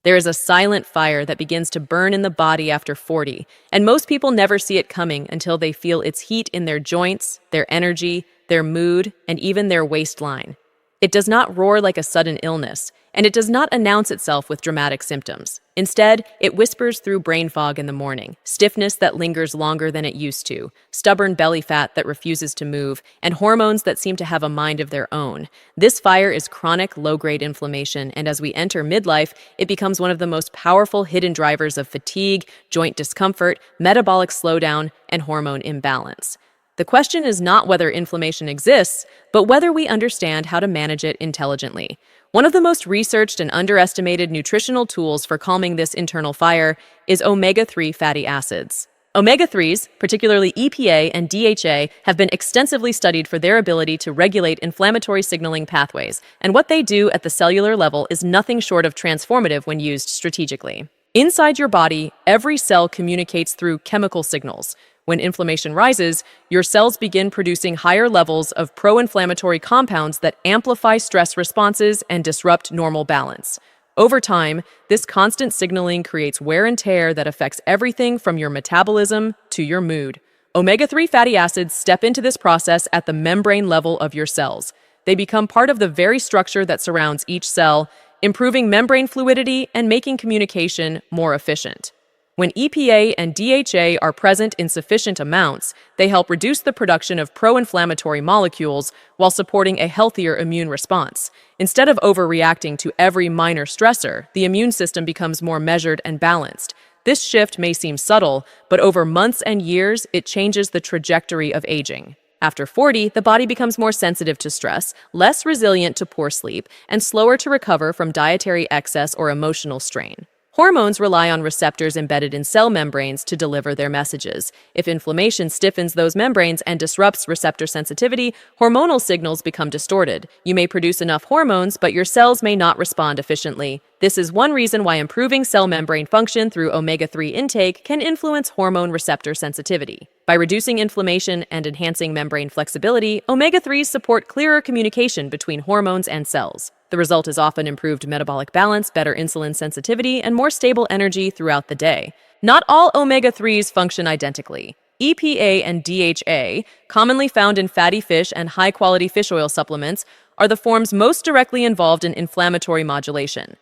There is a silent fire that begins to burn in the body after 40, and most people never see it coming until they feel its heat in their joints, their energy, their mood, and even their waistline. It does not roar like a sudden illness, and it does not announce itself with dramatic symptoms. Instead, it whispers through brain fog in the morning, stiffness that lingers longer than it used to, stubborn belly fat that refuses to move, and hormones that seem to have a mind of their own. This fire is chronic, low-grade inflammation, and as we enter midlife, it becomes one of the most powerful hidden drivers of fatigue, joint discomfort, metabolic slowdown, and hormone imbalance. The question is not whether inflammation exists, but whether we understand how to manage it intelligently. One of the most researched and underestimated nutritional tools for calming this internal fire is omega-3 fatty acids. Omega-3s, particularly EPA and DHA, have been extensively studied for their ability to regulate inflammatory signaling pathways, and what they do at the cellular level is nothing short of transformative when used strategically. Inside your body, every cell communicates through chemical signals. When inflammation rises, your cells begin producing higher levels of pro-inflammatory compounds that amplify stress responses and disrupt normal balance. Over time, this constant signaling creates wear and tear that affects everything from your metabolism to your mood. Omega-3 fatty acids step into this process at the membrane level of your cells. They become part of the very structure that surrounds each cell, improving membrane fluidity and making communication more efficient. When EPA and DHA are present in sufficient amounts, they help reduce the production of pro-inflammatory molecules while supporting a healthier immune response. Instead of overreacting to every minor stressor, the immune system becomes more measured and balanced. This shift may seem subtle, but over months and years, it changes the trajectory of aging. After 40, the body becomes more sensitive to stress, less resilient to poor sleep, and slower to recover from dietary excess or emotional strain. Hormones rely on receptors embedded in cell membranes to deliver their messages. If inflammation stiffens those membranes and disrupts receptor sensitivity, hormonal signals become distorted. You may produce enough hormones, but your cells may not respond efficiently. This is one reason why improving cell membrane function through omega-3 intake can influence hormone receptor sensitivity. By reducing inflammation and enhancing membrane flexibility, omega-3s support clearer communication between hormones and cells. The result is often improved metabolic balance, better insulin sensitivity, and more stable energy throughout the day. Not all omega-3s function identically. EPA and DHA, commonly found in fatty fish and high-quality fish oil supplements, are the forms most directly involved in inflammatory modulation.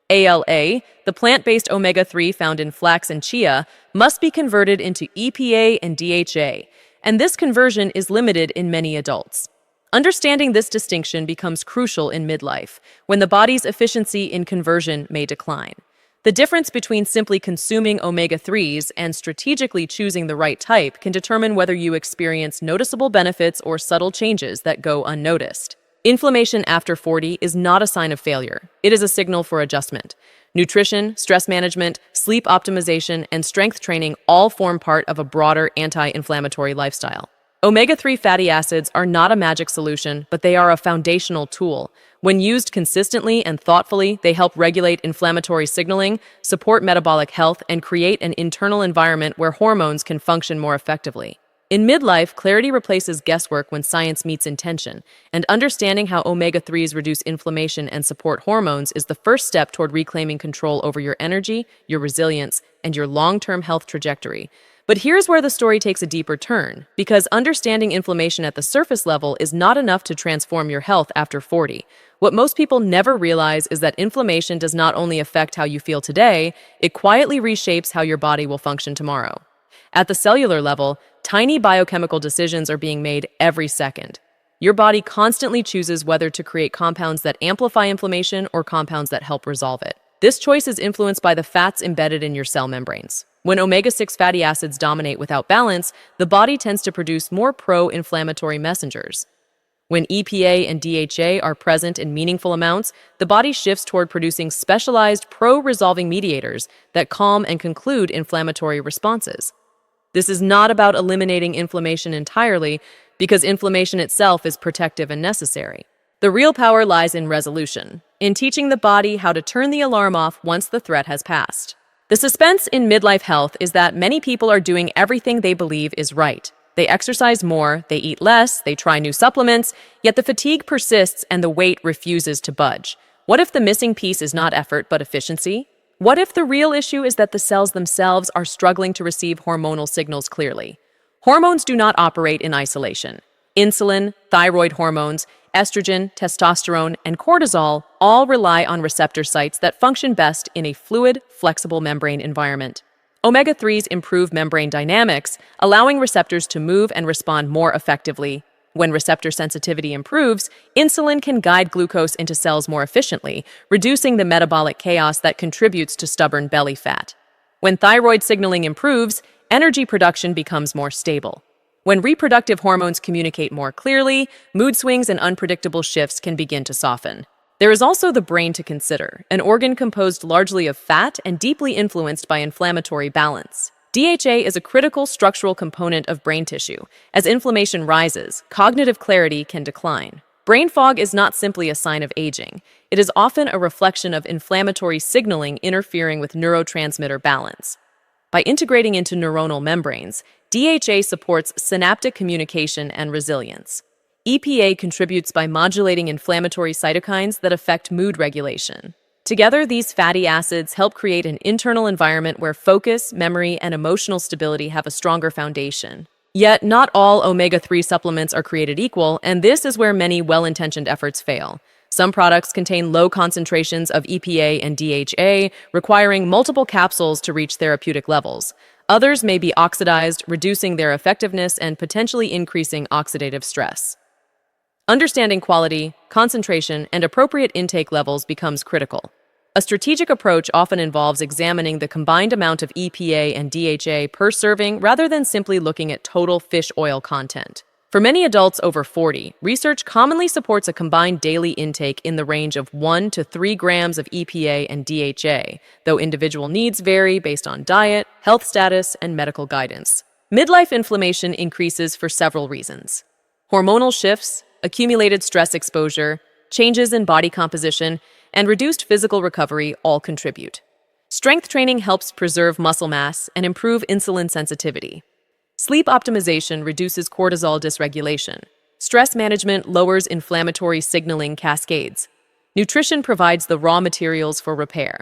ALA, the plant-based omega-3 found in flax and chia, must be converted into EPA and DHA, and this conversion is limited in many adults. Understanding this distinction becomes crucial in midlife, when the body's efficiency in conversion may decline. The difference between simply consuming omega-3s and strategically choosing the right type can determine whether you experience noticeable benefits or subtle changes that go unnoticed. Inflammation after 40 is not a sign of failure. It is a signal for adjustment. Nutrition, stress management, sleep optimization, and strength training all form part of a broader anti-inflammatory lifestyle. Omega-3 fatty acids are not a magic solution, but they are a foundational tool. When used consistently and thoughtfully, they help regulate inflammatory signaling, support metabolic health, and create an internal environment where hormones can function more effectively. In midlife, clarity replaces guesswork when science meets intention, and understanding how omega-3s reduce inflammation and support hormones is the first step toward reclaiming control over your energy, your resilience, and your long-term health trajectory. But here's where the story takes a deeper turn, because understanding inflammation at the surface level is not enough to transform your health after 40. What most people never realize is that inflammation does not only affect how you feel today, it quietly reshapes how your body will function tomorrow. At the cellular level, tiny biochemical decisions are being made every second. Your body constantly chooses whether to create compounds that amplify inflammation or compounds that help resolve it. This choice is influenced by the fats embedded in your cell membranes. When omega-6 fatty acids dominate without balance, the body tends to produce more pro-inflammatory messengers. When EPA and DHA are present in meaningful amounts, the body shifts toward producing specialized pro-resolving mediators that calm and conclude inflammatory responses. This is not about eliminating inflammation entirely, because inflammation itself is protective and necessary. The real power lies in resolution, in teaching the body how to turn the alarm off once the threat has passed. The suspense in midlife health is that many people are doing everything they believe is right. They exercise more, they eat less, they try new supplements, yet the fatigue persists and the weight refuses to budge. What if the missing piece is not effort but efficiency? What if the real issue is that the cells themselves are struggling to receive hormonal signals clearly? Hormones do not operate in isolation. Insulin, thyroid hormones, estrogen, testosterone, and cortisol all rely on receptor sites that function best in a fluid, flexible membrane environment. Omega-3s improve membrane dynamics, allowing receptors to move and respond more effectively. When receptor sensitivity improves, insulin can guide glucose into cells more efficiently, reducing the metabolic chaos that contributes to stubborn belly fat. When thyroid signaling improves, energy production becomes more stable. When reproductive hormones communicate more clearly, mood swings and unpredictable shifts can begin to soften. There is also the brain to consider, an organ composed largely of fat and deeply influenced by inflammatory balance. DHA is a critical structural component of brain tissue. As inflammation rises, cognitive clarity can decline. Brain fog is not simply a sign of aging. It is often a reflection of inflammatory signaling interfering with neurotransmitter balance. By integrating into neuronal membranes, DHA supports synaptic communication and resilience. EPA contributes by modulating inflammatory cytokines that affect mood regulation. Together, these fatty acids help create an internal environment where focus, memory, and emotional stability have a stronger foundation. Yet, not all omega-3 supplements are created equal, and this is where many well-intentioned efforts fail. Some products contain low concentrations of EPA and DHA, requiring multiple capsules to reach therapeutic levels. Others may be oxidized, reducing their effectiveness and potentially increasing oxidative stress. Understanding quality, concentration, and appropriate intake levels becomes critical. A strategic approach often involves examining the combined amount of EPA and DHA per serving rather than simply looking at total fish oil content. For many adults over 40, research commonly supports a combined daily intake in the range of 1 to 3 grams of EPA and DHA, though individual needs vary based on diet, health status, and medical guidance. Midlife inflammation increases for several reasons. Hormonal shifts, accumulated stress exposure, changes in body composition, and reduced physical recovery all contribute. Strength training helps preserve muscle mass and improve insulin sensitivity. Sleep optimization reduces cortisol dysregulation. Stress management lowers inflammatory signaling cascades. Nutrition provides the raw materials for repair.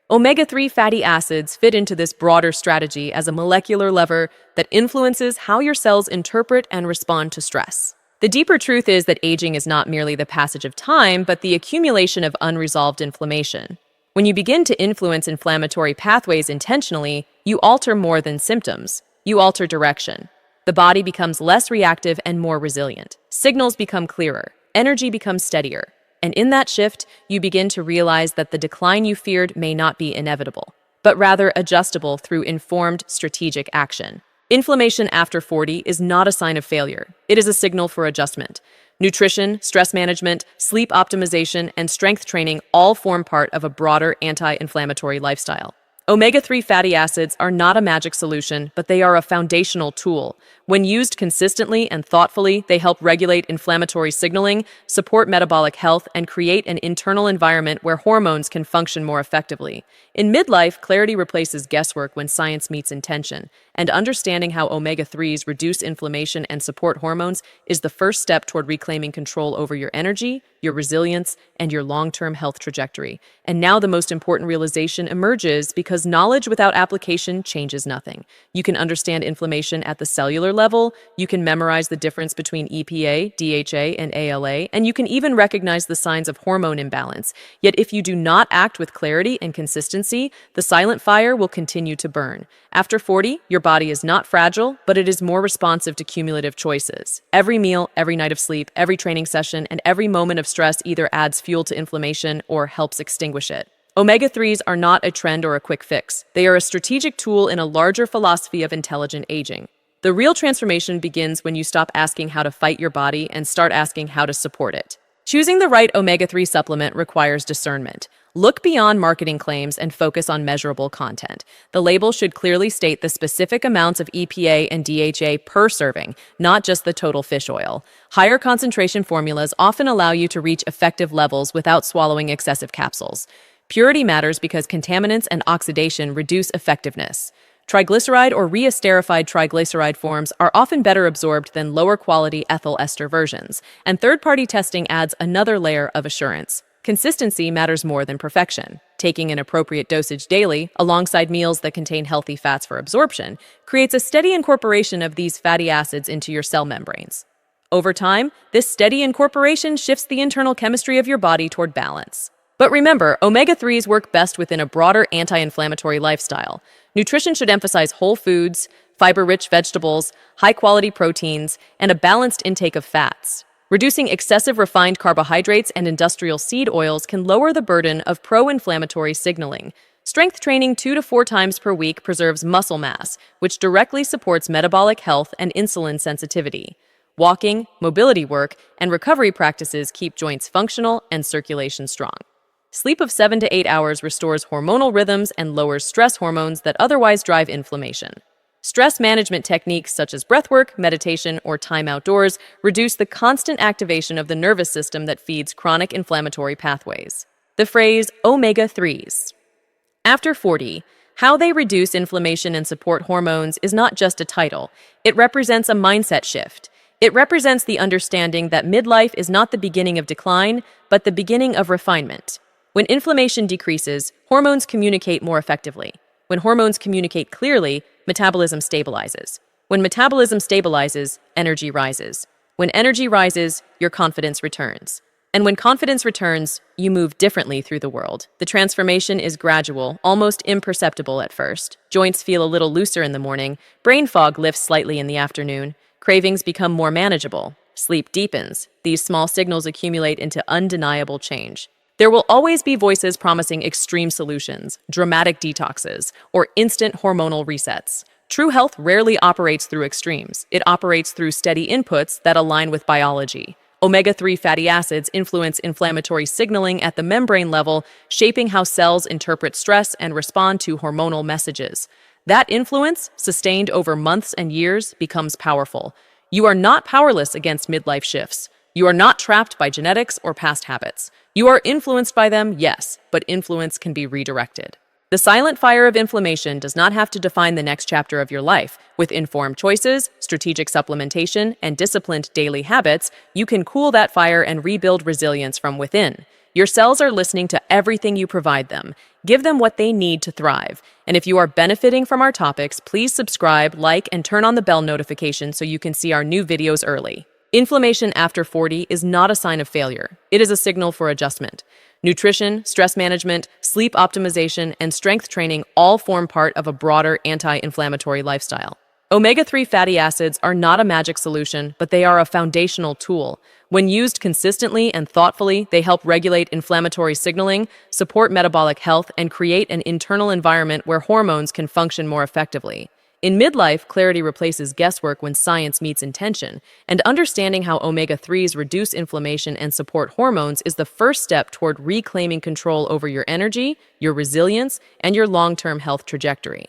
Omega-3 fatty acids fit into this broader strategy as a molecular lever that influences how your cells interpret and respond to stress. The deeper truth is that aging is not merely the passage of time, but the accumulation of unresolved inflammation. When you begin to influence inflammatory pathways intentionally, you alter more than symptoms. You alter direction. The body becomes less reactive and more resilient. Signals become clearer. Energy becomes steadier. And in that shift, you begin to realize that the decline you feared may not be inevitable, but rather adjustable through informed, strategic action. Inflammation after 40 is not a sign of failure. It is a signal for adjustment. Nutrition, stress management, sleep optimization, and strength training all form part of a broader anti-inflammatory lifestyle. Omega-3 fatty acids are not a magic solution, but they are a foundational tool. When used consistently and thoughtfully, they help regulate inflammatory signaling, support metabolic health, and create an internal environment where hormones can function more effectively. In midlife, clarity replaces guesswork when science meets intention, and understanding how omega-3s reduce inflammation and support hormones is the first step toward reclaiming control over your energy, your resilience, and your long-term health trajectory. And now the most important realization emerges because knowledge without application changes nothing. You can understand inflammation at the cellular level, you can memorize the difference between EPA, DHA, and ALA, and you can even recognize the signs of hormone imbalance. Yet if you do not act with clarity and consistency, the silent fire will continue to burn. After 40, your body is not fragile, but it is more responsive to cumulative choices. Every meal, every night of sleep, every training session, and every moment of stress either adds fuel to inflammation or helps extinguish it. Omega-3s are not a trend or a quick fix. They are a strategic tool in a larger philosophy of intelligent aging. The real transformation begins when you stop asking how to fight your body and start asking how to support it. Choosing the right omega-3 supplement requires discernment. Look beyond marketing claims and focus on measurable content. The label should clearly state the specific amounts of EPA and DHA per serving, not just the total fish oil. Higher concentration formulas often allow you to reach effective levels without swallowing excessive capsules. Purity matters because contaminants and oxidation reduce effectiveness. Triglyceride or reesterified triglyceride forms are often better absorbed than lower-quality ethyl ester versions, and third-party testing adds another layer of assurance. Consistency matters more than perfection. Taking an appropriate dosage daily, alongside meals that contain healthy fats for absorption, creates a steady incorporation of these fatty acids into your cell membranes. Over time, this steady incorporation shifts the internal chemistry of your body toward balance. But remember, omega-3s work best within a broader anti-inflammatory lifestyle. Nutrition should emphasize whole foods, fiber-rich vegetables, high-quality proteins, and a balanced intake of fats. Reducing excessive refined carbohydrates and industrial seed oils can lower the burden of pro-inflammatory signaling. Strength training 2 to 4 times per week preserves muscle mass, which directly supports metabolic health and insulin sensitivity. Walking, mobility work, and recovery practices keep joints functional and circulation strong. Sleep of 7 to 8 hours restores hormonal rhythms and lowers stress hormones that otherwise drive inflammation. Stress management techniques such as breathwork, meditation, or time outdoors reduce the constant activation of the nervous system that feeds chronic inflammatory pathways. The phrase omega-3s. After 40, how they reduce inflammation and support hormones is not just a title. It represents a mindset shift. It represents the understanding that midlife is not the beginning of decline, but the beginning of refinement. When inflammation decreases, hormones communicate more effectively. When hormones communicate clearly, metabolism stabilizes. When metabolism stabilizes, energy rises. When energy rises, your confidence returns. And when confidence returns, you move differently through the world. The transformation is gradual, almost imperceptible at first. Joints feel a little looser in the morning, brain fog lifts slightly in the afternoon, cravings become more manageable, sleep deepens. These small signals accumulate into undeniable change. There will always be voices promising extreme solutions, dramatic detoxes, or instant hormonal resets. True health rarely operates through extremes. It operates through steady inputs that align with biology. Omega-3 fatty acids influence inflammatory signaling at the membrane level, shaping how cells interpret stress and respond to hormonal messages. That influence, sustained over months and years, becomes powerful. You are not powerless against midlife shifts. You are not trapped by genetics or past habits. You are influenced by them, yes, but influence can be redirected. The silent fire of inflammation does not have to define the next chapter of your life. With informed choices, strategic supplementation, and disciplined daily habits, you can cool that fire and rebuild resilience from within. Your cells are listening to everything you provide them. Give them what they need to thrive. And if you are benefiting from our topics, please subscribe, like, and turn on the bell notification so you can see our new videos early. Inflammation after 40 is not a sign of failure. It is a signal for adjustment. Nutrition, stress management, sleep optimization, and strength training all form part of a broader anti-inflammatory lifestyle. Omega-3 fatty acids are not a magic solution, but they are a foundational tool. When used consistently and thoughtfully, they help regulate inflammatory signaling, support metabolic health, and create an internal environment where hormones can function more effectively. In midlife, clarity replaces guesswork when science meets intention, and understanding how omega-3s reduce inflammation and support hormones is the first step toward reclaiming control over your energy, your resilience, and your long-term health trajectory.